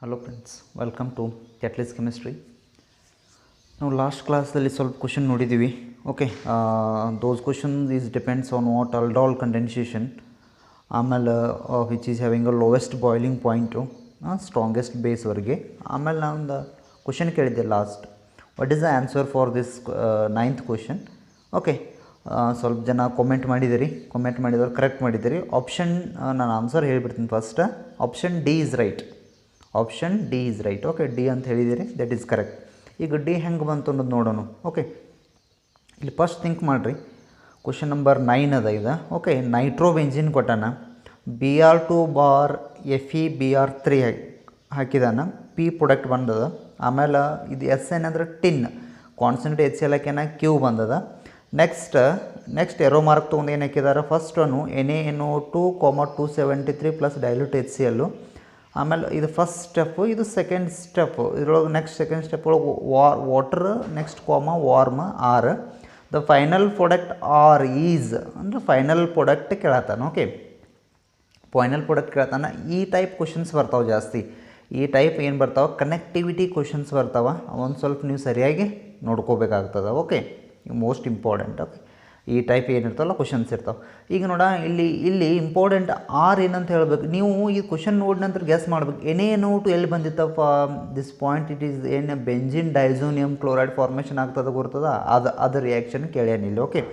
Hello friends, welcome to Catalyst Chemistry. ನಾವು last ಕ್ಲಾಸಲ್ಲಿ ಸ್ವಲ್ಪ ಕ್ವಶನ್ ನೋಡಿದ್ದೀವಿ. Okay, those question is depends on what aldol condensation, ಆಮೇಲೆ which is having a lowest boiling point, strongest ಬೇಸ್ವರೆಗೆ. ಆಮೇಲೆ ನಾವೊಂದು question ಕೇಳಿದ್ದೆ last, what is the answer for this 9th question. Okay, ಸ್ವಲ್ಪ ಜನ ಕಾಮೆಂಟ್ ಮಾಡಿದವರು ಕರೆಕ್ಟ್ ಮಾಡಿದ್ದೀರಿ. ಆಪ್ಷನ್ ನಾನು ಆನ್ಸರ್ ಹೇಳಿಬಿಡ್ತೀನಿ first. Option D is right. Option D is right. Okay, D ಅಂತ ಹೇಳಿದ್ದೀರಿ, ದಟ್ ಈಸ್ ಕರೆಕ್ಟ್. ಈಗ ಡಿ ಹೆಂಗೆ ಬಂತು ಅನ್ನೋದು ನೋಡೋಣ. ಓಕೆ, ಇಲ್ಲಿ ಫಸ್ಟ್ ಥಿಂಕ್ ಮಾಡಿರಿ. ಕ್ವಶನ್ ನಂಬರ್ 9 ಅದ ಇದು. ಓಕೆ, ನೈಟ್ರೋಬೆಂಜಿನ್ ಕೊಟ್ಟಾನ, Br2 bar FeBr3 ಹಾಕಿದಾನ, P product ಬಂದದ. ಆಮೇಲೆ ಇದು ಎಸ್ ಏನಂದ್ರೆ ಟಿನ್, ಕಾನ್ಸಂಟ್ರೇಟ್ HCl ಹಾಕ್ಯಾನ, ಕ್ಯೂ ಬಂದದ. ನೆಕ್ಸ್ಟ್ ಎರೋ ಮಾರ್ಕ್ ತೊಗೊಂಡು ಏನು ಹಾಕಿದಾರೆ, first one NaNO2, 273 plus dilute HCl. ಆಮೇಲೆ ಇದು ಫಸ್ಟ್ ಸ್ಟೆಪ್ಪು, ಇದು ಸೆಕೆಂಡ್ ಸ್ಟೆಪ್ಪು. ಇದ್ರೊಳಗೆ ನೆಕ್ಸ್ಟ್ ಸೆಕೆಂಡ್ ಸ್ಟೆಪ್ ಒಳಗೆ water, next warm R. The final product R is ಅಂದರೆ ಫೈನಲ್ ಪ್ರಾಡಕ್ಟ್ ಕೇಳತ್ತಾನ. ಓಕೆ, ಫೈನಲ್ ಪ್ರಾಡಕ್ಟ್ ಕೇಳ್ತಾನೆ. ಈ ಟೈಪ್ ಕ್ವಶನ್ಸ್ ಬರ್ತಾವೆ ಜಾಸ್ತಿ. ಈ ಟೈಪ್ ಏನು ಬರ್ತಾವೆ, ಕನೆಕ್ಟಿವಿಟಿ ಕ್ವಶನ್ಸ್ ಬರ್ತಾವೆ. ಒಂದು ಸ್ವಲ್ಪ ನೀವು ಸರಿಯಾಗಿ ನೋಡ್ಕೋಬೇಕಾಗ್ತದೆ. Okay, most important. ಓಕೆ, ಈ ಟೈಪ್ ಏನಿರ್ತಾವಲ್ಲ ಕ್ವಶನ್ಸ್ ಇರ್ತಾವೆ. ಈಗ ನೋಡ, ಇಲ್ಲಿ ಇಂಪಾರ್ಟೆಂಟ್ ಆರ್ ಏನಂತ ಹೇಳ್ಬೇಕು. ನೀವು ಈ ಕ್ವಶನ್ ನೋಡಿದ ನಂತರ ಗೆಸ್ ಮಾಡ್ಬೇಕು, NaNO2 ಎಲ್ಲಿ ಬಂದಿತ್ತಪ್ಪ ದಿಸ್ ಪಾಯಿಂಟ್. ಇಟ್ ಈಸ್ ಏನು ಬೆಂಜಿನ್ ಡೈಸೋನಿಯಂ ಕ್ಲೋರೈಡ್ ಫಾರ್ಮೇಷನ್ ಆಗ್ತದೆ ಗೊತ್ತದ, ಅದು ರಿಯಾಕ್ಷನ್ ಕೇಳ್ಯಾನಿಲ್ಲ. ಓಕೆ,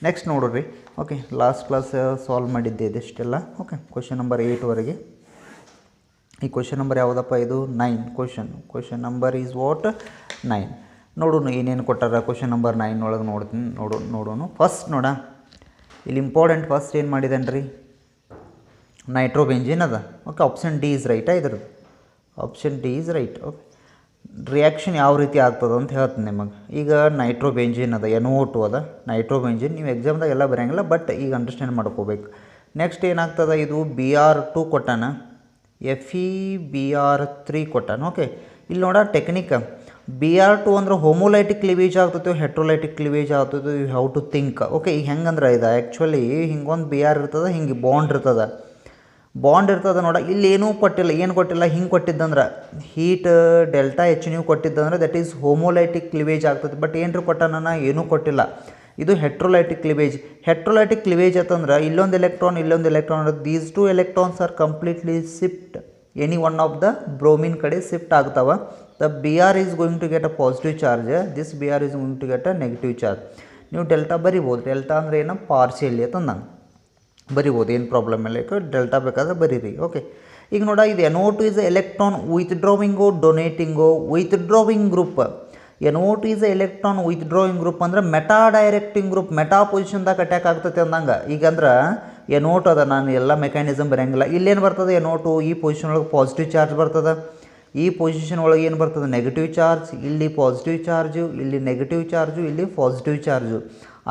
ನೆಕ್ಸ್ಟ್ ನೋಡ್ರಿ. ಓಕೆ, ಲಾಸ್ಟ್ ಕ್ಲಾಸ್ ಸಾಲ್ವ್ ಮಾಡಿದ್ದೆ ಇದೆಷ್ಟೆಲ್ಲ. ಓಕೆ, ಕ್ವಶನ್ ನಂಬರ್ 8ವರೆಗೆ. ಈ ಕ್ವಶನ್ ನಂಬರ್ ಯಾವುದಪ್ಪ, ಇದು 9 ಕ್ವಶನ್ ನಂಬರ್ ಈಸ್ ವಾಟ್ 9. ನೋಡೋಣ ಏನೇನು ಕೊಟ್ಟಾರ ಕ್ವಶನ್ ನಂಬರ್ 9 ಒಳಗೆ ನೋಡೋಣ. ಫಸ್ಟ್ ನೋಡ, ಇಲ್ಲಿ ಇಂಪಾರ್ಟೆಂಟ್ ಫಸ್ಟ್ ಏನು ಮಾಡಿದೇನು ರೀ, ನೈಟ್ರೋಬೆಂಜಿನ್ ಅದ. ಓಕೆ, ಆಪ್ಷನ್ ಡಿ ಈಸ್ ರೈಟಾ ಇದ್ರದ್ದು. Option D is right. Okay, reaction ಯಾವ ರೀತಿ ಆಗ್ತದೆ ಅಂತ ಹೇಳ್ತೀನಿ ನಿಮಗೆ. ಈಗ ನೈಟ್ರೋಬೆಂಜಿನ್ ಅದ, NO2 ಅದ, ನೈಟ್ರೋಬೆಂಜಿನ್. ನೀವು ಎಕ್ಸಾಮ್ದಾಗ ಎಲ್ಲ ಬರೋಂಗಿಲ್ಲ, ಬಟ್ ಈಗ ಅಂಡರ್ಸ್ಟ್ಯಾಂಡ್ ಮಾಡ್ಕೋಬೇಕು. ನೆಕ್ಸ್ಟ್ ಏನಾಗ್ತದೆ, ಇದು Br2 ಕೊಟ್ಟಾನ, FeBr3 ಕೊಟ್ಟಾನ. ಓಕೆ, ಇಲ್ಲಿ ನೋಡ ಟೆಕ್ನಿಕ್, Br2 ಅಂದ್ರೆ ಹೋಮೋಲೈಟಿಕ್ ಕ್ಲಿವೇಜ್ ಆಗ್ತೈತೆ, ಹೆಟ್ರೋಲೈಟಿಕ್ ಕ್ಲಿವೇಜ್ ಆಗ್ತೈತೆ, you have to think. Okay, ಈಗ ಹೆಂಗಂದ್ರೆ ಇದು ಆ್ಯಕ್ಚುಲಿ ಹಿಂಗೊಂದು Br ಇರ್ತದೆ, ಹಿಂಗೆ ಬಾಂಡ್ ಇರ್ತದೆ ನೋಡ. ಇಲ್ಲಿ ಏನೂ ಕೊಟ್ಟಿಲ್ಲ, ಹಿಂಗೆ ಕೊಟ್ಟಿದ್ದಂದ್ರೆ ಹೀಟ್ ಡೆಲ್ಟಾ H ನೀವು ಕೊಟ್ಟಿದ್ದಂದ್ರೆ ದಟ್ ಈಸ್ ಹೋಮೋಲೈಟಿಕ್ ಕ್ಲಿವೇಜ್ ಆಗ್ತದೆ. ಬಟ್ ಏನ್ರಿ ಕೊಟ್ಟಾನ, ಏನೂ ಕೊಟ್ಟಿಲ್ಲ. ಇದು ಹೆಟ್ರೋಲೈಟಿಕ್ ಕ್ಲಿವೇಜ್ ಅಂತಂದ್ರೆ ಇಲ್ಲೊಂದು electron, these 2 electrons are completely shift any one of the bromine ಕಡೆ ಶಿಫ್ಟ್ ಆಗ್ತಾವ. The Br is going to get a positive charge, this Br is going to get a negative charge. ನೀವು delta ಬರಿಬೋದು. Delta ಅಂದ್ರೆ ಏನು, partially ಅಂತಂದಂಗೆ ಬರಿಬೋದು, ಏನು problem ಇಲ್ಲ. Delta ಬೇಕಾದ್ರೆ ಬರೀರಿ. ಓಕೆ, ಈಗ ನೋಡ, ಇದು NO2 ಈಸ್ ಎಲೆಕ್ಟ್ರಾನ್ ವಿತ್ಡ್ರಾವಿಂಗೋ ಡೊನೇಟಿಂಗೋ. Withdrawing group NO2 is electron withdrawing group ಅಂದ್ರೆ ಮೆಟಾ ಡೈರೆಕ್ಟಿಂಗ್ ಗ್ರೂಪ್, ಮೆಟಾ ಪೊಸಿಷನ್ದಾಗ ಅಟ್ಯಾಕ್ ಆಗ್ತೈತೆ ಅಂದಂಗೆ. ಈಗಂದ್ರೆ NO2 ಅದ, ನಾನು ಎಲ್ಲ ಮೆಕ್ಯಾನಿಸಮ್ ಬರೋಂಗಿಲ್ಲ. ಇಲ್ಲೇನು ಬರ್ತದೆ, NO2 ಈ ಪೊಸಿಷನ್ ಒಳಗೆ ಪಾಸಿಟಿವ್ ಚಾರ್ಜ್ ಬರ್ತದೆ, ಈ ಪೊಸಿಷನ್ ಒಳಗೆ ಏನು ಬರ್ತದೆ, ನೆಗೆಟಿವ್ ಚಾರ್ಜ್. ಇಲ್ಲಿ ಪಾಸಿಟಿವ್ ಚಾರ್ಜು, ಇಲ್ಲಿ ನೆಗೆಟಿವ್ ಚಾರ್ಜು, ಇಲ್ಲಿ ಪಾಸಿಟಿವ್ ಚಾರ್ಜು.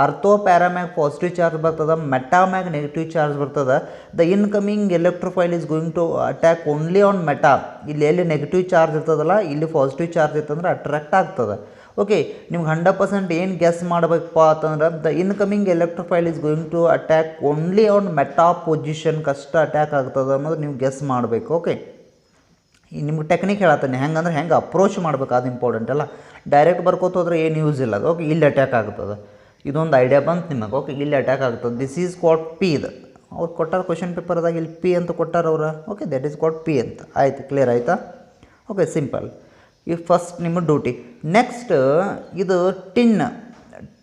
ಅರ್ಥೋ ಪ್ಯಾರಾಮ್ಯಾಗ್ ಪಾಸಿಟಿವ್ ಚಾರ್ಜ್ ಬರ್ತದೆ, ಮೆಟಾಮ್ಯಾಗ್ ನೆಗೆಟಿವ್ ಚಾರ್ಜ್ ಬರ್ತದೆ. The incoming electrophile is going to attack only on meta. ಇಲ್ಲಿ ಎಲ್ಲಿ ನೆಗೆಟಿವ್ ಚಾರ್ಜ್ ಇರ್ತದಲ್ಲ, ಇಲ್ಲಿ ಪಾಸಿಟಿವ್ ಚಾರ್ಜ್ ಇರ್ತಂದ್ರೆ ಅಟ್ರಾಕ್ಟ್ ಆಗ್ತದೆ. ಓಕೆ, ನಿಮ್ಗೆ 100% ಏನು ಗೆಸ್ ಮಾಡಬೇಕಪ್ಪ ಅಂತಂದ್ರೆ, the incoming electrophile is going to attack only on meta position ಕಷ್ಟ ಅಟ್ಯಾಕ್ ಆಗ್ತದೆ ಅನ್ನೋದು ನೀವು ಗೆಸ್ ಮಾಡಬೇಕು. ಓಕೆ, ನಿಮ್ಗೆ ಟೆಕ್ನಿಕ್ ಹೇಳತ್ತಾನೆ, ಹೆಂಗೆ ಅಪ್ರೋಚ್ ಮಾಡ್ಬೇಕು, ಅದು ಇಂಪಾರ್ಟೆಂಟ್ ಅಲ್ಲ. ಡೈರೆಕ್ಟ್ ಬರ್ಕೋತ ಹೋದ್ರೆ ಏನು ಯೂಸ್ ಇಲ್ಲ ಅದು. ಓಕೆ, ಇಲ್ಲಿ ಅಟ್ಯಾಕ್ ಆಗ್ತದೆ, ಇದೊಂದು ಐಡಿಯಾ ಬಂತು ನಿಮಗೆ. ಓಕೆ, ಇಲ್ಲಿ ಅಟ್ಯಾಕ್ ಆಗ್ತದೆ. This is called P. ಇದು ಅವ್ರು ಕೊಟ್ಟಾರ ಕ್ವಶನ್ ಪೇಪರ್ದಾಗ, ಇಲ್ಲಿ ಪಿ ಅಂತ ಕೊಟ್ಟಾರ ಅವ್ರು. Okay, that is called P ಅಂತ. ಆಯ್ತು, ಕ್ಲಿಯರ್ ಆಯಿತಾ? Okay, simple. ಈ ಫಸ್ಟ್ ನಿಮ್ಮ ಡ್ಯೂಟಿ. ನೆಕ್ಸ್ಟ್ ಇದು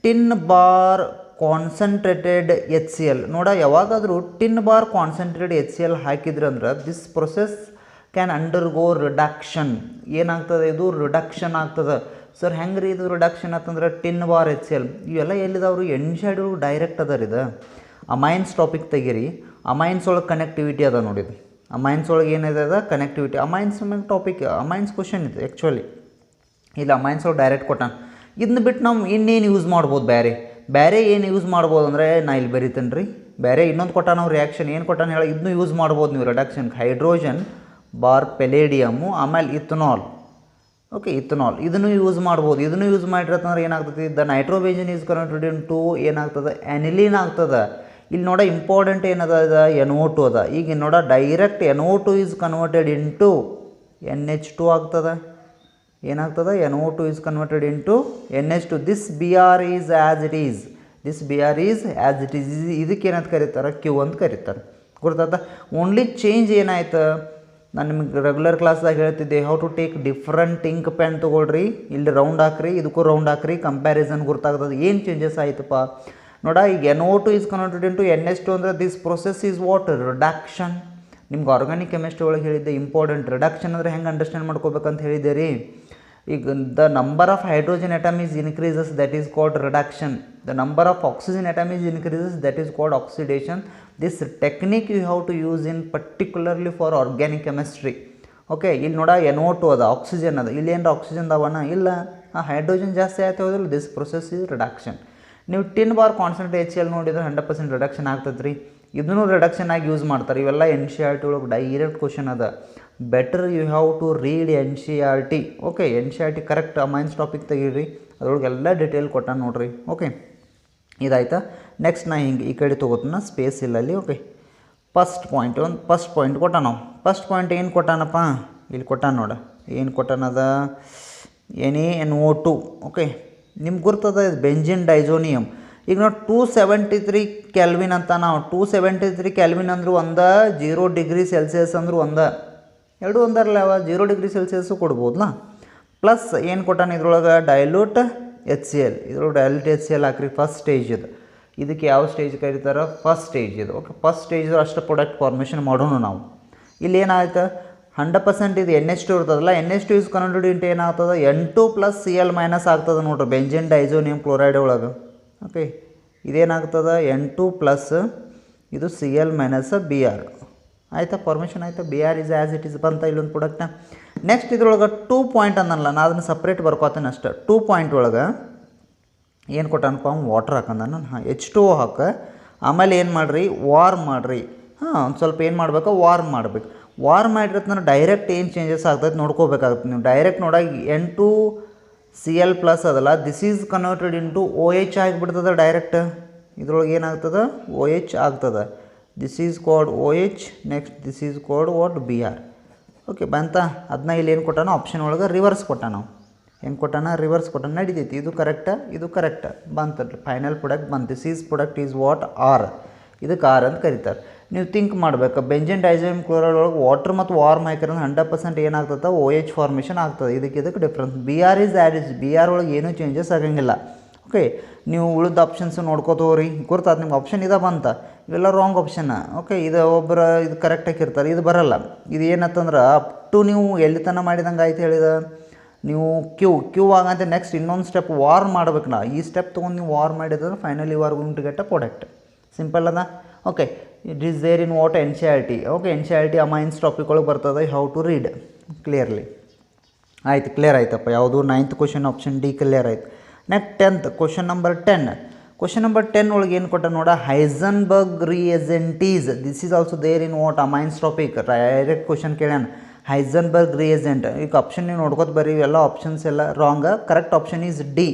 ಟಿನ್ ಬಾರ್ ಕಾನ್ಸಂಟ್ರೇಟೆಡ್ HCl. ನೋಡ, ಯಾವಾಗಾದರೂ ಟಿನ್ ಬಾರ್ ಕಾನ್ಸಂಟ್ರೇಟೆಡ್ HCl ಹಾಕಿದ್ರಂದ್ರೆ this process can undergo reduction. ಏನಾಗ್ತದೆ, ಇದು ರಿಡಕ್ಷನ್ ಆಗ್ತದೆ. ಸರ್ ಹೆಂಗೆ ರೀ ಇದು ರಿಡಕ್ಷನ್ ಅಂತಂದ್ರೆ, ಟಿನ್ ಬಾರ್ HCl ಇವೆಲ್ಲ ಎಲ್ಲಿದವರು ಎನ್ಶೈಡು ಡೈರೆಕ್ಟ್ ಅದಾರ. ಇದು ಅಮೈನ್ಸ್ ಟಾಪಿಕ್ ತೆಗೀರಿ. ಅಮೈನ್ಸ್ ಒಳಗೆ ಕನೆಕ್ಟಿವಿಟಿ ಅದ ನೋಡಿದ್ದು. ಅಮೈನ್ಸ್ ಒಳಗೆ ಏನಿದೆ ಅದ connectivity. Amines topic, amines question ಇದೆ ಆ್ಯಕ್ಚುಲಿ. ಇಲ್ಲಿ ಅಮೈನ್ಸ್ ಒಳಗೆ ಡೈರೆಕ್ಟ್ ಕೊಟ್ಟಾನ. ಇದನ್ನ ಬಿಟ್ಟು ನಾವು ಇನ್ನೇನು ಯೂಸ್ ಮಾಡ್ಬೋದು, ಬೇರೆ ಏನು ಯೂಸ್ ಮಾಡ್ಬೋದು ಅಂದರೆ, ನಾ ಇಲ್ಲಿ ಬರೀತೇನೆ ರೀ. ಬೇರೆ ಇನ್ನೊಂದು ಕೊಟ್ಟಾನ ನಾವು ರಿಯಾಕ್ಷನ್, ಏನು ಕೊಟ್ಟಾನ ಹೇಳಿ, ಇದನ್ನು ಯೂಸ್ ಮಾಡ್ಬೋದು ನೀವು ರಿಡಕ್ಷನ್ಗೆ. ಹೈಡ್ರೋಜನ್ ಬಾರ್ ಪೆಲೇಡಿಯಮ್ಮು, ಆಮೇಲೆ ಇಥನಾಲ್. ಓಕೆ, ಇಥನಾಲ್ ಇದನ್ನು ಯೂಸ್ ಮಾಡ್ಬೋದು. ಇದನ್ನು ಯೂಸ್ ಮಾಡಿರತ್ತಂದ್ರೆ ಏನಾಗ್ತದೆ, ದ ನೈಟ್ರೋಬೆಂಜಿನ್ ಈಸ್ ಕನ್ವರ್ಟೆಡ್ ಇಂಟು ಏನಾಗ್ತದೆ, ಆ್ಯನಿಲಿನ್ ಆಗ್ತದೆ. ಇಲ್ಲಿ ನೋಡ ಇಂಪಾರ್ಟೆಂಟ್ ಏನದ, NO2 ಅದ. ಈಗ ನೋಡ direct NO2 is converted into NH2 ಆಗ್ತದೆ. ಏನಾಗ್ತದೆ, NO2 is converted into NH2. this Br is as it is. this Br is as it is. ಇದಕ್ಕೆ ಏನಂತ ಕರೀತಾರೆ, Q ಅಂತ ಕರೀತಾರೆ. ಗೊತ್ತಾಯ್ತಾ? ಓನ್ಲಿ ಚೇಂಜ್ ಏನಾಯ್ತು, ನಾನು ನಿಮಗೆ ರೆಗ್ಯುಲರ್ ಕ್ಲಾಸ್ದಾಗ ಹೇಳ್ತಿದ್ದೆ, how to take different ink pen ತೊಗೊಳ್ರಿ, ಇಲ್ಲಿ ರೌಂಡ್ ಹಾಕ್ರಿ, ಇದಕ್ಕೂ ರೌಂಡ್ ಹಾಕ್ರಿ, ಕಂಪ್ಯಾರಿಸನ್ ಗೊತ್ತಾಗ್ತದೆ. ಏನು ಚೇಂಜಸ್ ಆಯ್ತಪ್ಪ ನೋಡ. ಈಗ NO2 is converted into NH2 ಅಂದರೆ this process is what, reduction. ನಿಮ್ಗೆ ಆರ್ಗಾನಿಕ್ ಕೆಮಿಸ್ಟ್ರಿ ಒಳಗೆ ಹೇಳಿದ್ದೆ ಇಂಪಾರ್ಟೆಂಟ್. ರಿಡಕ್ಷನ್ ಅಂದರೆ ಹೆಂಗೆ ಅಂಡರ್ಸ್ಟ್ಯಾಂಡ್ ಮಾಡ್ಕೋಬೇಕಂತ ಹೇಳಿದ್ದೆ ರೀ. ಈಗ the number of hydrogen atom is increases, that is called reduction. the number of oxygen atom is increases, that is called oxidation. this technique you have to use in particularly for organic chemistry. Okay, ಇಲ್ಲಿ ನೋಡ NO2 ಅದ, oxygen ಅದ, ಇಲ್ಲಿ ಏನರ oxygen ಅದಾವಣ್ಣ, ಇಲ್ಲ, ಆ hydrogen ಜಾಸ್ತಿ ಆಯ್ತು ಹೋದಿಲ್ಲ, ದಿಸ್ ಪ್ರೊಸೆಸ್ ಇಸ್ ರಿಡಕ್ಷನ್. ನೀವು ಟಿನ್ ಬಾರ್ ಕಾನ್ಸಂಟ್ರೇಟ್ HCl ನೋಡಿದ್ರೆ 100% ರಿಡಕ್ಷನ್ ಆಗ್ತದೆ ರೀ. ಇದನ್ನು ರಿಡಕ್ಷನ್ ಆಗಿ ಯೂಸ್ ಮಾಡ್ತಾರೆ. ಇವೆಲ್ಲ NCERT ಒಳಗೆ ಡೈರೆಕ್ಟ್ ಕ್ವಶನ್ ಅದ. Better you have to read NCERT. Okay, NCERT correct amines topic ತೆಗೀರಿ, ಅದ್ರೊಳಗೆ ಎಲ್ಲ ಡೀಟೇಲ್ ಕೊಟ್ಟಾನ ನೋಡ್ರಿ. ಓಕೆ, ಇದಾಯ್ತಾ. ನೆಕ್ಸ್ಟ್ ನಾ ಹಿಂಗೆ ಈ ಕಡೆ ತೊಗೋತಾನ, ಸ್ಪೇಸ್ ಇಲ್ಲ ಅಲ್ಲಿ. ಓಕೆ, ಫಸ್ಟ್ ಪಾಯಿಂಟ್ ಕೊಟ್ಟಾನ ನಾವು. ಫಸ್ಟ್ ಪಾಯಿಂಟ್ ಏನು ಕೊಟ್ಟಾನಪ್ಪ, ಇಲ್ಲಿ ಕೊಟ್ಟಾನ ನೋಡ, ಏನು ಕೊಟ್ಟಾನದ, NaNO2. ಓಕೆ, ನಿಮ್ಗೆ ಗುರ್ತದ, ಬೆಂಜಿನ್ ಡೈಜೋನಿಯಮ್. ಈಗ ನಾವು 273 ಕೆಲ್ವಿನ್ ಅಂತ, ನಾವು 273 ಕೆಲ್ವಿನ್ ಅಂದ್ರೆ 0 ಡಿಗ್ರಿ ಸೆಲ್ಸಿಯಸ್ ಅಂದ್ರೆ ಎರಡು ಒಂದರಲ್ಲ, 0 ಡಿಗ್ರಿ ಸೆಲ್ಸಿಯಸ್ಸು ಕೊಡ್ಬೋದಲ್ಲ. ಪ್ಲಸ್ ಏನು ಕೊಟ್ಟಾನ ಇದ್ರೊಳಗೆ, ಡೈಲ್ಯೂಟ್ HCl. ಇದ್ರೊಳಗೆ ಡೈಲ್ಯೂಟ್ HCl ಹಾಕ್ರಿ. ಫಸ್ಟ್ ಸ್ಟೇಜ್ ಇದು. ಇದಕ್ಕೆ ಯಾವ ಸ್ಟೇಜ್ ಕರೀತಾರೆ, ಫಸ್ಟ್ ಸ್ಟೇಜ್ ಇದು. ಓಕೆ, ಫಸ್ಟ್ ಸ್ಟೇಜ್ ಅಷ್ಟು ಪ್ರಾಡಕ್ಟ್ ಫಾರ್ಮೇಷನ್ ಮಾಡೋಣ ನಾವು. ಇಲ್ಲಿ ಏನಾಯ್ತು, 100% ಇದು NH2 ಇರ್ತದಲ್ಲ, NH2 ಇಸ್ ಕನ್ವರ್ಟೆಡ್ ಇಂಟು ಏನಾಗ್ತದೆ, N2 + Cl- ಆಗ್ತದೆ ನೋಡ್ರಿ, ಬೆಂಜಿನ್ ಡೈಜೋನಿಯಮ್ ಕ್ಲೋರೈಡ್ ಒಳಗೆ. ಓಕೆ, ಇದೇನಾಗ್ತದೆ, N2 + ಇದು Cl- Br. ಆಯಿತಾ, ಫಾರ್ಮೇಷನ್ ಆಯಿತಾ. Br is as it is ಬಂತ ಇಲ್ಲೊಂದು ಪ್ರಾಡಕ್ಟ್ನ. ನೆಕ್ಸ್ಟ್ ಇದ್ರೊಳಗೆ 2 ಪಾಯಿಂಟ್ ಅನ್ನಲ್ಲ, ನಾ ಅದನ್ನು ಸಪ್ರೇಟ್ ಬರ್ಕೋತೇನೆ ಅಷ್ಟೆ. 2 ಪಾಯಿಂಟ್ ಒಳಗೆ ಏನು ಕೊಟ್ಟಾನಪ್ಪ, ವಾಟರ್ ಹಾಕಂದ ನಾನು. H2O ಹಾಕ, ಆಮೇಲೆ ಏನು ಮಾಡಿರಿ, ವಾರ್ಮ್ ಮಾಡಿರಿ. ಒಂದು ಸ್ವಲ್ಪ ಏನು ಮಾಡಬೇಕು, ವಾರ್ಮ್ ಮಾಡಬೇಕು. ವಾರ್ಮ್ ಮಾಡಿರತ್ನ ಡೈರೆಕ್ಟ್ ಏನು ಚೇಂಜಸ್ ಆಗ್ತದೆ ನೋಡ್ಕೋಬೇಕಾಗುತ್ತೆ ನೀವು. ಡೈರೆಕ್ಟ್ ನೋಡಾಗ N2 Cl+ ಅದಲ್ಲ, this is converted into OH ಆಗಿಬಿಡ್ತದೆ ಡೈರೆಕ್ಟ್. ಇದ್ರೊಳಗೆ ಏನಾಗ್ತದೆ, OH ಆಗ್ತದೆ. This is called OH. Next this is called what, Br. Okay, ಬಂತ. ಅದನ್ನ ಇಲ್ಲಿ ಏನು ಕೊಟ್ಟಾನ, ಆಪ್ಷನ್ ಒಳಗೆ ರಿವರ್ಸ್ ಕೊಟ್ಟಾನ. ಹೆಂಗೆ ಕೊಟ್ಟಾನ, ರಿವರ್ಸ್ ಕೊಟ್ಟಾನ, ನಡೀತೈತಿ. ಇದು ಕರೆಕ್ಟ, ಇದು ಕರೆಕ್ಟ್ ಬಂತಲ್ಲ, ಫೈನಲ್ ಪ್ರಾಡಕ್ಟ್ ಬಂತು. This is product is what, R. ಇದಕ್ಕೆ R ಅಂತ ಕರೀತಾರೆ. ನೀವು ಥಿಂಕ್ ಮಾಡ್ಬೇಕು, ಬೆಂಜಿನ್ ಡೈಜೋನಿಯಮ್ ಕ್ಲೋರೈಡ್ ಒಳಗೆ ವಾಟರ್ ಮತ್ತು ವಾರ್ಮ್ ಹಾಕಿದ್ರೆ 100% ಏನಾಗ್ತದೆ, OH ಫಾರ್ಮೇಷನ್ ಆಗ್ತದೆ. ಇದಕ್ಕೆ difference. Br is as it is. Br ಒಳಗೆ ಏನೂ ಚೇಂಜಸ್ ಆಗಂಗಿಲ್ಲ. ಓಕೆ, ನೀವು ಉಳಿದ ಆಪ್ಷನ್ಸ್ ನೋಡ್ಕೋತೋರಿ, ಗೊತ್ತಾದ ನಿಮ್ಗೆ ಆಪ್ಷನ್ ಇದೆ ಬಂತ. ಇವೆಲ್ಲ ರಾಂಗ್ ಆಪ್ಷನ್. ಓಕೆ, ಇದು ಒಬ್ಬರು ಇದು ಕರೆಕ್ಟ್ ಹಾಕಿರ್ತಾರೆ, ಇದು ಬರಲ್ಲ. ಇದು ಏನತ್ತಂದ್ರೆ ಅಪ್ ಟು ನೀವು ಎಲ್ಲಿ ತನಕ ಮಾಡಿದಂಗೆ ಆಯ್ತು ಹೇಳಿದ ನೀವು ಕ್ಯೂ ಆಗಂತೆ. ನೆಕ್ಸ್ಟ್ ಇನ್ನೊಂದು ಸ್ಟೆಪ್ ವಾರ್ಮ್ ಮಾಡ್ಬೇಕು. ನಾ ಈ ಸ್ಟೆಪ್ ತೊಗೊಂಡು ನೀವು ವಾರ್ಮ್ ಮಾಡಿದ್ರೆ finally you are going to get a product. Simple ಅದ. Okay, it is there in what, NCERT. Okay, NCERT amines topic ಒಳಗೆ ಬರ್ತದೆ, ಹೌ ಟು ರೀಡ್ ಕ್ಲಿಯರ್ಲಿ. ಆಯ್ತು, ಕ್ಲಿಯರ್ ಆಯ್ತಪ್ಪ. ಯಾವುದು 9th question, option D clear ಆಯ್ತು. Next 10th question number 10. Question number 10 ಒಳಗೆ ಏನು ಕೊಟ್ಟ ನೋಡ, Hinsberg reagents. This is also there in what, amines topic. Direct question ಕೇಳ್ಯಾನ, ಹೈಸನ್ಬರ್ಗ್ ರಿಯಜೆಂಟ್. ಈಗ ಆಪ್ಷನ್ ನೀವು ನೋಡ್ಕೋತ ಬರ್ರಿ, ಎಲ್ಲ ಆಪ್ಷನ್ಸ್ ಎಲ್ಲ ರಾಂಗ. Correct option is D,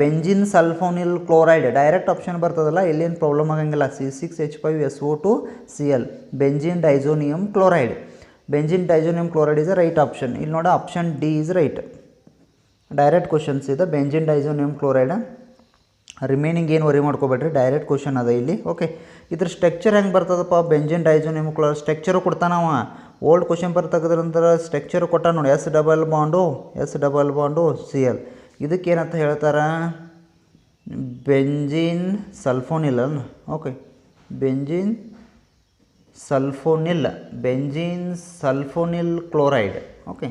benzene sulphonyl chloride. Direct option ಬರ್ತದಲ್ಲ, ಇಲ್ಲೇನು ಪ್ರಾಬ್ಲಮ್ ಆಗಂಗಿಲ್ಲ. C6H5SO2Cl, benzene diazonium chloride. Benzene diazonium chloride is a right option. ಇಲ್ಲಿ ನೋಡ, option D is right. Direct questions ಇದೆ, ಬೆಂಜಿನ್ ಡೈಜೋನಿಯಮ್ ಕ್ಲೋರೈಡ್. ರಿಮೈನಿಂಗ್ ಏನು worry ಮಾಡ್ಕೋಬೇಡ್ರಿ, direct question ಅದ ಇಲ್ಲಿ. ಓಕೆ, ಇದ್ರ ಸ್ಟ್ರಕ್ಚರ್ ಹೆಂಗೆ ಬರ್ತದಪ್ಪ, ಬೆಂಜಿನ್ ಡೈಜೋನಿಯಮ್ ಕ್ಲೋರೈಡ್ ಸ್ಟ್ರಕ್ಚರು ಕೊಡ್ತಾನವ. ಓಲ್ಡ್ ಕ್ವಶನ್ ಪೇಪರ್ ತೆಗೆದ್ರಂದ್ರೆ ಸ್ಟ್ರಕ್ಚರು ಕೊಟ್ಟ ನೋಡಿ, S ಡಬಲ್ ಬಾಂಡು Cl. ಇದಕ್ಕೇನಂತ ಹೇಳ್ತಾರೆ, benzene sulphonyl. Okay, benzene sulphonyl chloride. Okay,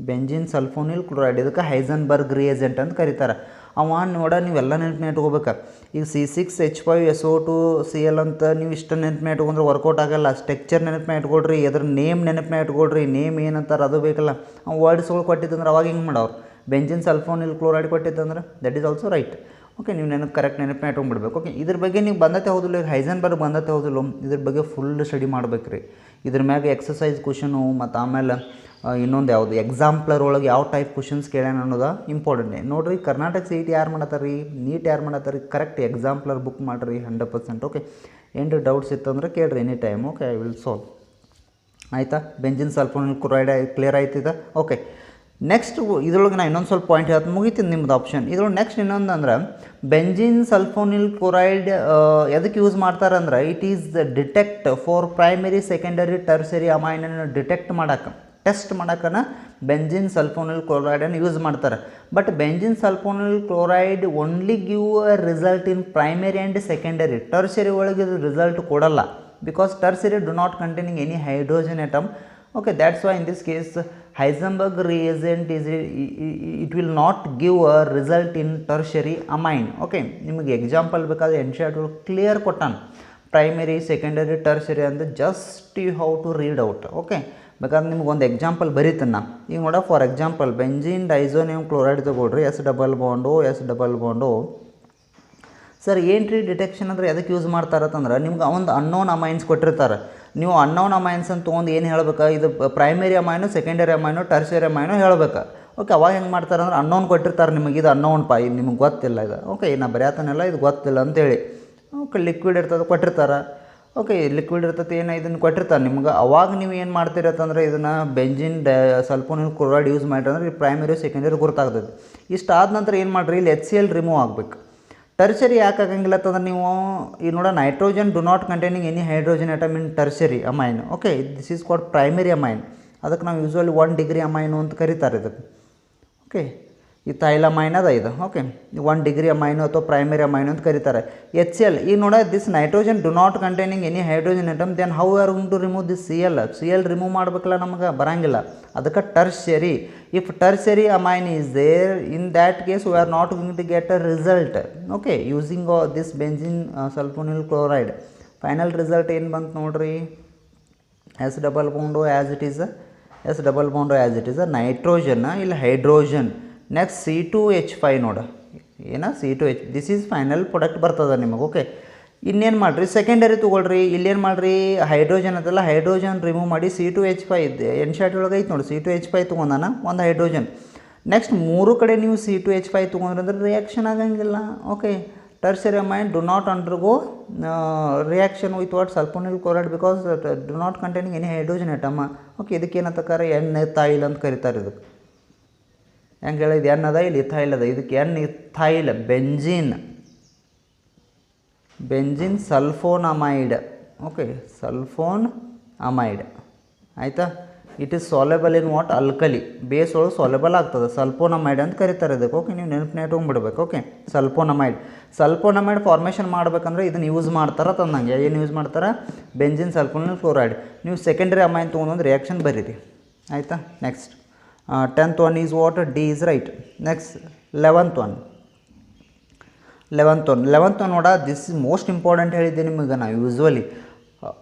benzene sulphonyl chloride. ಇದಕ್ಕೆ ಹೈಸನ್ಬರ್ಗ್ ರಿಯಜೆಂಟ್ ಅಂತ ಕರೀತಾರೆ. ಅವ ನೋಡ, ನೀವೆಲ್ಲ ನೆನಪು ಇಟ್ಕೋಬೇಕು. ಈಗ C6H5SO2Cl ಅಂತ ನೀವು ಇಷ್ಟ ನೆನಪು ಇಟ್ಕೊಂಡ್ರೆ ವರ್ಕೌಟ್ ಆಗಲ್ಲ. ಸ್ಟ್ರಕ್ಚರ್ ನೆನಪು ಇಟ್ಕೊಳ್ರಿ, ಅದ್ರ ನೇಮ್ ನೆನಪು ಇಟ್ಕೊಳ್ರಿ. ನೇಮ್ ಏನಂತಾರೆ ಅದು ಬೇಕಲ್ಲ. ಅವ್ನು ವರ್ಡ್ಸ್ಗಳು ಕೊಟ್ಟಿದ್ದಂದ್ರೆ ಅವಾಗ ಹಿಂಗೆ ಮಾಡೋರು. ಬೆಂಜಿನ್ ಸಲ್ಫೋನಿಲ್ ಕ್ಲೋರೈಡ್ ಕೊಟ್ಟಿದ್ದಂದ್ರೆ that is also right. Okay, ನೀವು ಕರೆಕ್ಟ್ ನೆನಪು ಇಟ್ಕೊಂಡ್ಬಿಡ್ಬೇಕು. ಓಕೆ, ಇದ್ರ ಬಗ್ಗೆ ನೀವು ಬಂದತೆ ಹೌದಿಲ್ಲ, ಈಗ ಹೈಸನ್ಬರ್ಗ್ ಬಂದತೆ ಹೌದಿಲ್ಲ, ಇದ್ರ ಬಗ್ಗೆ ಫುಲ್ ಸ್ಟಡಿ ಮಾಡ್ಬೇಕು ರೀ. ಇದ್ರ ಮ್ಯಾಗ ಎಕ್ಸಸೈಸ್ ಕ್ವಶನು ಮತ್ತು ಆಮೇಲೆ ಇನ್ನೊಂದು ಯಾವುದು ಎಕ್ಸಾಂಪ್ಲರ್ ಒಳಗೆ ಯಾವ ಟೈಪ್ ಕ್ವಶನ್ಸ್ ಕೇಳ್ಯಾನ ಅನ್ನೋದು ಇಂಪಾರ್ಟೆಂಟ್ ನೋಡಿರಿ. ಕರ್ನಾಟಕ CET ಯಾರು ಮಾಡತ್ತಾರೆ ರೀ, ನೀಟ್ ಯಾರು ಮಾಡತ್ತಾರೆ, ಕರೆಕ್ಟ್ ಎಕ್ಸಾಂಪ್ಲರ್ ಬುಕ್ ಮಾಡಿರಿ 100%. ಓಕೆ, ಏನು ಡೌಟ್ಸ್ ಇತ್ತಂದ್ರೆ ಕೇಳ್ರಿ any time. Okay, I will solve. ಆಯಿತಾ. ಬೆಂಜಿನ್ ಸಲ್ಫೋನಿಲ್ ಕ್ಲೋರೈಡ್ ಕ್ಲಿಯರ್ ಆಯ್ತಿದೆ. ಓಕೆ, ನೆಕ್ಸ್ಟ್ ಇದ್ರೊಳಗೆ ನಾನು ಇನ್ನೊಂದು ಸ್ವಲ್ಪ ಪಾಯಿಂಟ್ ಹೇಳ್ತೀನಿ, ಮುಗಿತೀನಿ ನಿಮ್ಮದು ಆಪ್ಷನ್. ಇದ್ರೊಳಗೆ ನೆಕ್ಸ್ಟ್ ಇನ್ನೊಂದು ಅಂದ್ರೆ ಬೆಂಜಿನ್ ಸಲ್ಫೋನಿಲ್ ಕ್ಲೋರೈಡ್ ಎದಕ್ಕೆ ಯೂಸ್ ಮಾಡ್ತಾರೆ ಅಂದ್ರೆ it is detect for primary secondary tertiary ಅಮೈನನ್ನು ಡಿಟೆಕ್ಟ್ ಮಾಡೋಕೆ, ಟೆಸ್ಟ್ ಮಾಡೋಕ್ಕನ ಬೆಂಜಿನ್ ಸಲ್ಫೋನಿಲ್ ಕ್ಲೋರೈಡನ್ನು ಯೂಸ್ ಮಾಡ್ತಾರೆ. But benzene sulphonyl chloride only give a result in primary and secondary. Tertiary ಒಳಗೆ ಇದು ರಿಸಲ್ಟ್ ಕೊಡಲ್ಲ, because tertiary do not containing any hydrogen atom. Okay, that's why in this case Heisenberg reagent is it will not give a result in tertiary amine. Okay, ನಿಮಗೆ example ಬೇಕಾದ್ರೆ NCERT clear ಕೊಟ್ಟಾನ primary secondary tertiary ಅಂತ, just you how to read out. Okay, ಬೇಕಾದ್ರೆ ನಿಮ್ಗೆ ಒಂದು example ಬರೀತಾನ. ಈಗ ನೋಡ, for example benzene diazonium chloride ತಗೊಳ್ರಿ, S ಡಬಲ್ ಬಾಂಡು. ಸರ್ ಏನು ರೀ ಡಿಟೆಕ್ಷನ್ ಅಂದರೆ ಎದಕ್ಕೆ ಯೂಸ್ ಮಾಡ್ತಾರಂದ್ರೆ ನಿಮ್ಗೆ ಒಂದು ಅನ್ನೋನ್ ಅಮೈನ್ಸ್ ಕೊಟ್ಟಿರ್ತಾರೆ. ನೀವು ಅನ್ನೋನ್ ಅಮೈನ್ಸ್ ಅಂತ ತೊಗೊಂಡು ಏನು ಹೇಳ್ಬೇಕು, ಇದು primary amine, secondary amine, tertiary amine ಹೇಳ್ಬೇಕು. ಓಕೆ, ಅವಾಗ ಹೆಂಗೆ ಮಾಡ್ತಾರೆ ಅಂದ್ರೆ ಅನ್ನೋನ್ ಕೊಟ್ಟಿರ್ತಾರೆ ನಿಮಗೆ, ಇದು ಅನ್ನೋನ್ ಇದು ನಿಮಗೆ ಗೊತ್ತಿಲ್ಲ ಇದು. ಓಕೆ, ನಾ ಬರೆಯತ್ತಾನೆಲ್ಲ ಇದು ಗೊತ್ತಿಲ್ಲ ಅಂತೇಳಿ. ಓಕೆ, ಲಿಕ್ವಿಡ್ ಇರ್ತದೆ ಕೊಟ್ಟಿರ್ತಾರೆ. ಓಕೆ, ಲಿಕ್ವಿಡ್ ಇರ್ತದೆ ಏನು ಇದನ್ನು ಕೊಟ್ಟಿರ್ತಾರೆ ನಿಮ್ಗೆ. ಅವಾಗ ನೀವು ಏನು ಮಾಡ್ತಿರತ್ತಂದ್ರೆ ಇದನ್ನು ಬೆಂಜಿನ್ ಸಲ್ಫೋನಿಲ್ ಕ್ಲೋರೈಡ್ ಯೂಸ್ ಮಾಡಿದ್ರೆ ಪ್ರೈಮರಿ ಸೆಕೆಂಡರಿ ಗುರುತಾಗ್ತದೆ. ಇಷ್ಟು ಆದ ನಂತರ ಏನು ಮಾಡಿರಿ, ಇಲ್ಲಿ HCl ರಿಮೂವ್ ಆಗಬೇಕು. ಟರ್ಷರಿ ಯಾಕೆ ಆಗಂಗಿಲ್ಲ ಅಂತಂದ್ರೆ ನೀವು ಈಗ ನೋಡ, nitrogen do not containing any hydrogen atom in tertiary amine. Okay, this is called primary amine. ಅದಕ್ಕೆ ನಾವು ಯೂಶ್ವಲಿ 1 ಡಿಗ್ರಿ ಅಮೈನು ಅಂತ ಕರೀತಾರೆ ಇದಕ್ಕೆ. ಓಕೆ, ಈ ಥೈಲಮೈನ್ ಅದ ಇದು. ಓಕೆ, 1 ಡಿಗ್ರಿ ಅಮೈನು ಅಥವಾ ಪ್ರೈಮರಿ ಅಮೈನು ಅಂತ ಕರೀತಾರೆ. HCl ಈಗ ನೋಡ, this nitrogen do not containing any hydrogen atom, then how are going to remove this CL remove ಮಾಡಬೇಕಲ್ಲ, ನಮಗೆ ಬರಂಗಿಲ್ಲ. ಅದಕ್ಕೆ tertiary. If tertiary amine is there, in that case we are not going to get a result. Okay, using this benzene sulphonyl chloride. Final result ಏನು ಬಂತು ನೋಡ್ರಿ, S double bond as it is a nitrogen, ಇಲ್ಲಿ hydrogen. Next C2H5 ನೋಡ, ಏನ C2H, this is final product ಬರ್ತದೆ ನಿಮಗೆ. Okay, ಇನ್ನೇನು ಮಾಡಿರಿ, ಸೆಕೆಂಡರಿ ತೊಗೊಳ್ರಿ. ಇಲ್ಲೇನು ಮಾಡಿರಿ, ಹೈಡ್ರೋಜನ್ ಅದಲ್ಲ, ಹೈಡ್ರೋಜನ್ ರಿಮೂವ್ ಮಾಡಿ C2H5 ಇದೆ. NCERT ಒಳಗೆ ಐತೆ ನೋಡಿ, C2H5 ತೊಗೊಂಡಾನ, ಒಂದು ಹೈಡ್ರೋಜನ್. ನೆಕ್ಸ್ಟ್ 3 ಕಡೆ ನೀವು C2H5 ತೊಗೊಂಡ್ರೆ ಅಂದ್ರೆ ರಿಯಾಕ್ಷನ್ ಆಗಂಗಿಲ್ಲ. Okay, tertiary amine do not undergo reaction with what sulphonyl chloride because do not containing any hydrogen atom. Okay, ಇದಕ್ಕೆ ಏನಂತಾರೆ, N-ethyl ಅಂತ ಕರೀತಾರೆ. ಇದಕ್ಕೆ ಹೆಂಗೆ ಹೇಳಿದ್ದು, N ಅದ, ಇಲ್ಲಿ ಇಥೈಲ್ ಅದ. ಇದಕ್ಕೆ N-ethyl benzene sulphonamide. Okay, sulphonamide ಆಯಿತಾ. It is soluble in what, alkali base ಒಳಗೆ ಸಾಲೆಬಲ್ ಆಗ್ತದೆ, ಸಲ್ಫೋನಮೈಡ್ ಅಂತ ಕರೀತಾರೆ ಇದಕ್ಕೆ. ಓಕೆ, ನೀವು ನೆನಪು ಇಟ್ಕೊಂಡ್ಬಿಡ್ಬೇಕು. ಓಕೆ, ಸಲ್ಫೋನಮೈಡ್ ಫಾರ್ಮೇಷನ್ ಮಾಡ್ಬೇಕಂದ್ರೆ ಇದನ್ನು ಯೂಸ್ ಮಾಡ್ತಾರೆ ತಂದಂಗೆ. ಏನು ಯೂಸ್ ಮಾಡ್ತಾರೆ, ಬೆಂಜಿನ್ ಸಲ್ಫೋನಿಲ್ ಕ್ಲೋರೈಡ್. ನೀವು ಸೆಕೆಂಡರಿ ಅಮೈನ್ ತೊಗೊಂಡು ರಿಯಾಕ್ಷನ್ ಬರೀರಿ ಆಯಿತಾ. Next 10th one is what, D is right. Next 11th one ನೋಡ, ದಿಸ್ ಇಸ್ ಮೋಸ್ಟ್ ಇಂಪಾರ್ಟೆಂಟ್ ಹೇಳಿದ್ದೆ ನಿಮಗೆ. ನಾವು usually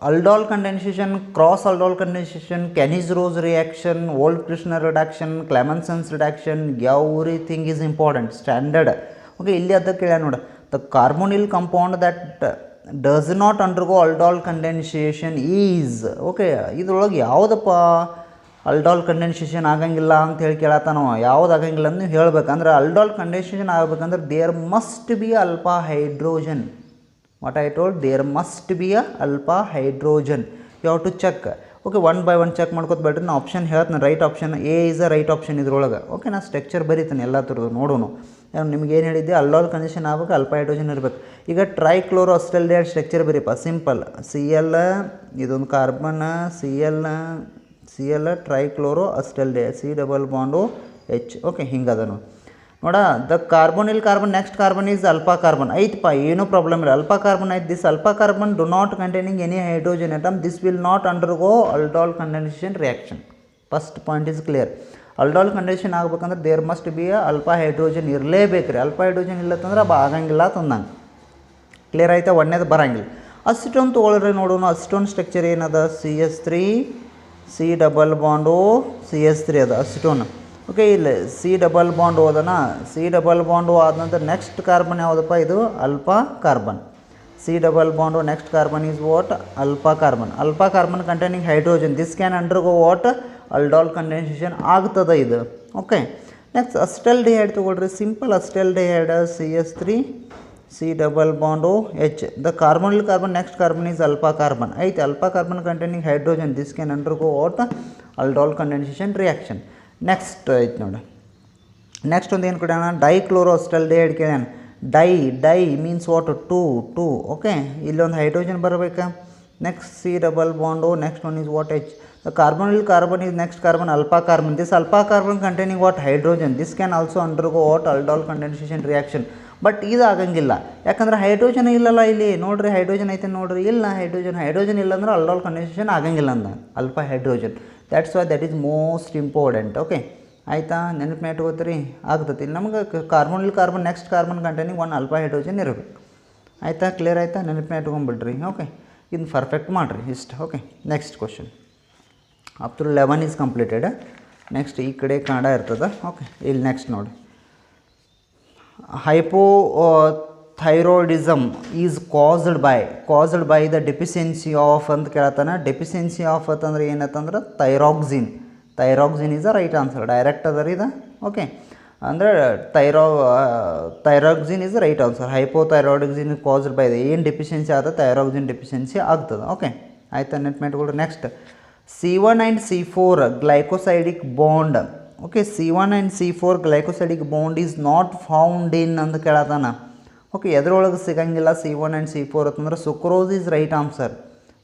aldol condensation, cross aldol condensation, Kenny's-Rose reaction, Wolff-Kishner reduction, Clemenson's reduction, everything is important, standard. Okay, ಇಲ್ಲಿ ಅದಕ್ಕೆ ಕೇಳ ನೋಡ, the carbonyl compound that does not undergo aldol condensation is. Okay, ಇದ್ರೊಳಗೆ ಯಾವುದಪ್ಪ ಅಲ್ಡಾಲ್ condensation ಆಗಂಗಿಲ್ಲ ಅಂತ ಹೇಳಿ ಕೇಳತ್ತಾನೋ, ಯಾವ್ದು ಆಗಂಗಿಲ್ಲ ಅಂತ ನೀವು ಹೇಳ್ಬೇಕಂದ್ರೆ, ಅಲ್ಡಾಲ್ ಕಂಡೆನ್ಸೇಷನ್ ಆಗಬೇಕಂದ್ರೆ there must be alpha hydrogen. What I told, there must be alpha hydrogen. You have to check. Okay, 1 by 1 check ಮಾಡ್ಕೊತ ಬೇಡ್ರಿ. ನಾನು ಆಪ್ಷನ್ ಹೇಳ್ತೀನಿ, right option A is a right option ಇದ್ರೊಳಗೆ. ಓಕೆ, ನಾನು structure ಬರೀತೀನಿ ಎಲ್ಲ ಥರದ್ದು ನೋಡೋಣ. ನಿಮ್ಗೆ ಏನು ಹೇಳಿದ್ದೆ, ಅಲ್ಡಾಲ್ ಕಂಡೀಷನ್ ಆಗ್ಬೇಕು, ಅಲ್ಫಾ ಹೈಡ್ರೋಜನ್ ಇರಬೇಕು. ಈಗ ಟ್ರೈಕ್ಲೋರೋ ಅಸ್ಟಲ್ಡೈಡ್ ಸ್ಟ್ರಕ್ಚರ್ ಬರೀಪ್ಪ, ಸಿಂಪಲ್. Cl ಇದೊಂದು carbon, Cl trichloro ಅಸ್ಟಲ್ಡೈಡ್, C double bond H. Okay, ಹಿಂಗದ ನೋಡ, the carbonyl carbon, next carbon is alpha carbon. ಐತಪ್ಪ, ಏನೂ ಪ್ರಾಬ್ಲಮ್ ಇಲ್ಲ, ಅಲ್ಫಾ ಕಾರ್ಬನ್ ಐತೆ. This alpha carbon do not containing any hydrogen atom, this will not undergo aldol condensation reaction. First point is clear. Aldol condensation ಆಗ್ಬೇಕಂದ್ರೆ there must be alpha hydrogen ಇರಲೇಬೇಕು ರೀ. Alpha hydrogen ಇಲ್ಲತ್ತಂದ್ರೆ ಆಗಂಗಿಲ್ಲ ತಂದಂಗೆ. Clear ಆಯ್ತಾ, ಒಂದೇದು ಬರಂಗಿಲ್ಲ. Acetone ತೊಗೊಳ್ರಿ ನೋಡೋಣ. Acetone structure ಏನದ, CH3 C double bond CH3 ಅದ ಅಸಿಟೋನ್. ಓಕೆ, ಇಲ್ಲಿ C ಡಬಲ್ ಬಾಂಡ್ ಹೋದನ, C ಡಬಲ್ ಬಾಂಡು ಆದ ನಂತರ ನೆಕ್ಸ್ಟ್ ಕಾರ್ಬನ್ ಯಾವುದಪ್ಪ, ಇದು alpha carbon. C double bond next carbon is what, alpha carbon. Alpha carbon containing hydrogen, this can undergo what, aldol condensation ಆಗ್ತದೆ ಇದು. Okay, next acetaldehyde ತೊಗೊಳ್ರಿ, simple acetaldehyde, CH3 C double bond O H the carbon next carbon is alpha carbon ಐತೆ alpha carbon containing hydrogen this can undergo what aldol condensation reaction. Next ಐತೆ ನೋಡಿ next ಒಂದು ಏನು ಕೊಡ್ಯಾನ dichloroacetaldehyde ಕೇಳ್ಯಾನ di means what two okay ಇಲ್ಲೊಂದು hydrogen ಬರಬೇಕಾ next C double bond O next one is what H the carbon is next carbon alpha carbon this alpha carbon containing what hydrogen this can also undergo what aldol condensation reaction. But ಇದು ಆಗಂಗಿಲ್ಲ ಯಾಕಂದ್ರೆ hydrogen ಇಲ್ಲಲ್ಲ ಇಲ್ಲಿ ನೋಡ್ರಿ hydrogen ಐತೆ ನೋಡ್ರಿ ಇಲ್ಲ hydrogen ಇಲ್ಲ ಅಂದ್ರೆ aldol condensation ಆಗಂಗಿಲ್ಲ ಅಂದ alpha hydrogen that's why that is most important okay ಆಯಿತಾ ನೆನಪು ಇಟ್ಕೋತೀರಿ ಆಗ್ತದೆ ಇಲ್ಲಿ ನಮ್ಗೆ carbon next carbon containing one alpha hydrogen ಇರಬೇಕು ಆಯಿತಾ ಕ್ಲಿಯರ್ ಆಯಿತಾ ನೆನಪು ಇಟ್ಕೊಂಡ್ಬಿಡ್ರಿ ಓಕೆ ಇದನ್ನು ಪರ್ಫೆಕ್ಟ್ ಮಾಡಿರಿ ಇಷ್ಟು okay next question up to 11 is completed next ಈ ಕಡೆ ಕನ್ನಡ ಇರ್ತದೆ ಓಕೆ ಇಲ್ಲಿ ನೆಕ್ಸ್ಟ್ ನೋಡಿ hypothyroidism is caused by the deficiency of ಅಂತ ಕೇಳತ್ತಾನ ಡೆಫಿಷಿಯನ್ಸಿ ಆಫ್ ಅಂತಂದ್ರೆ ಏನಂತಂದ್ರೆ thyroxine is a right answer direct ಅದರ ಇದು ಓಕೆ ಅಂದರೆ thyroxine is right answer hypothyroidism is caused by ಏನು ಡೆಫಿಷಿಯನ್ಸಿ ಆಗುತ್ತೆ ಥೈರಾಕ್ಸಿನ್ ಡೆಫಿಷಿಯನ್ಸಿ ಆಗ್ತದೆ ಓಕೆ ಆಯ್ತಾ ನೆನ್ಪಿಟ್ಕೊಳ್ರಿ next C1 and C4 glycosidic bond okay C1 and C4 glycosidic bond is not found in ಅಂತ ಕೇಳತ್ತಾನ ಓಕೆ ಎದ್ರೊಳಗೆ ಸಿಗಂಗಿಲ್ಲ C1 and C4 ಅಂತಂದ್ರೆ sucrose is right answer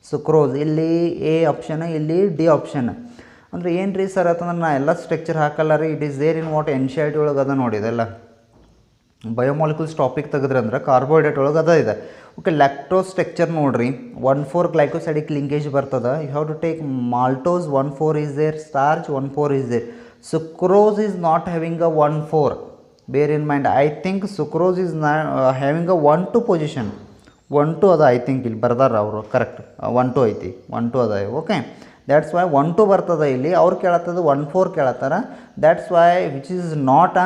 sucrose ಇಲ್ಲಿ ಎ ಆಪ್ಷನ್ ಇಲ್ಲಿ ಡಿ ಆಪ್ಷನ್ ಅಂದರೆ ಏನು ರೀ ಸರ್ ಅಂತಂದ್ರೆ ನಾ ಎಲ್ಲ ಸ್ಟ್ರಕ್ಚರ್ ಹಾಕಲ್ಲ ರೀ it is there in what N C R T ಒಳಗೆ ಅದ ನೋಡಿದೆಲ್ಲ ಬಯೋಮಾಲಿಕ್ಯೂಲ್ಸ್ ಟಾಪಿಕ್ ತೆಗೆದ್ರೆ ಅಂದ್ರೆ ಕಾರ್ಬೋಹೈಡ್ರೇಟ್ ಒಳಗೆ ಅದ ಇದೆ ಓಕೆ ಲ್ಯಾಕ್ಟೋಸ್ ಸ್ಟ್ರಕ್ಚರ್ ನೋಡಿರಿ 1,4 ಗ್ಲೈಕೋಸೈಡಿಕ್ ಲಿಂಕೇಜ್ ಬರ್ತದೆ you have to take maltose 1,4 is there starch 1,4 is there sucrose is not having a 1,4 bear in mind I think sucrose is having a 1,2 position 1,2 ಅದ I think ಇಲ್ಲಿ ಬರ್ದಾರ ಅವರು correct 1,2 ಐತಿ 1,2 ಅದ okay that's why 1,2 ಬರ್ತದೆ ಇಲ್ಲಿ ಅವ್ರು ಕೇಳತ್ತದ 1,4 ಕೇಳತ್ತಾರ that's why which is not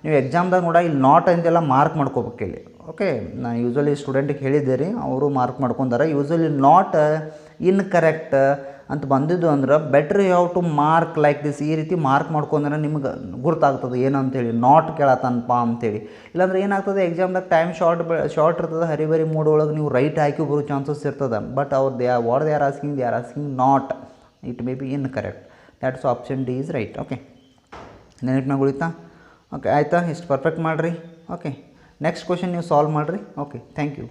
ನೀವು ಎಕ್ಸಾಮ್ದಾಗ ನೋಡ ಇಲ್ಲಿ ನಾಟ್ ಅಂತೆಲ್ಲ ಮಾರ್ಕ್ ಮಾಡ್ಕೋಬೇಕು ಇಲ್ಲಿ ಓಕೆ ನಾನು ಯೂಶ್ವಲಿ ಸ್ಟೂಡೆಂಟಿಗೆ ಹೇಳಿದ್ದೆ ರೀ ಅವರು ಮಾರ್ಕ್ ಮಾಡ್ಕೊಂತಾರೆ ಯೂಶ್ವಲಿ ನಾಟ್ ಇನ್ಕರೆಕ್ಟ್ ಅಂತ ಬಂದಿದ್ದು ಅಂದ್ರೆ better you have to mark like this ಈ ರೀತಿ ಮಾರ್ಕ್ ಮಾಡ್ಕೊಂಡ್ರೆ ನಿಮ್ಗೆ ಗುರ್ತಾಗ್ತದೆ ಏನು ಅಂತೇಳಿ ನಾಟ್ ಕೇಳತ್ತನಪ್ಪ ಅಂತೇಳಿ ಇಲ್ಲಾಂದ್ರೆ ಏನಾಗ್ತದೆ ಎಕ್ಸಾಮ್ದಾಗ ಟೈಮ್ ಶಾರ್ಟ್ ಇರ್ತದೆ ಹರಿಬರಿ ಮೂಡ್ ಒಳಗೆ ನೀವು ರೈಟ್ ಹಾಕಿ ಬರೋ ಚಾನ್ಸಸ್ ಇರ್ತದೆ ಬಟ್ ಅವ್ರು what they are asking not it may be incorrect that's option D is right okay ನೆನಪಿನಾಗ ಉಳಿತಾ ಓಕೆ ಆಯಿತಾ ಇಷ್ಟು ಪರ್ಫೆಕ್ಟ್ ಮಾಡಿರಿ ಓಕೆ ನೆಕ್ಸ್ಟ್ ಕ್ವಶನ್ ನೀವು ಸಾಲ್ವ್ ಮಾಡಿರಿ ಓಕೆ ಥ್ಯಾಂಕ್ ಯು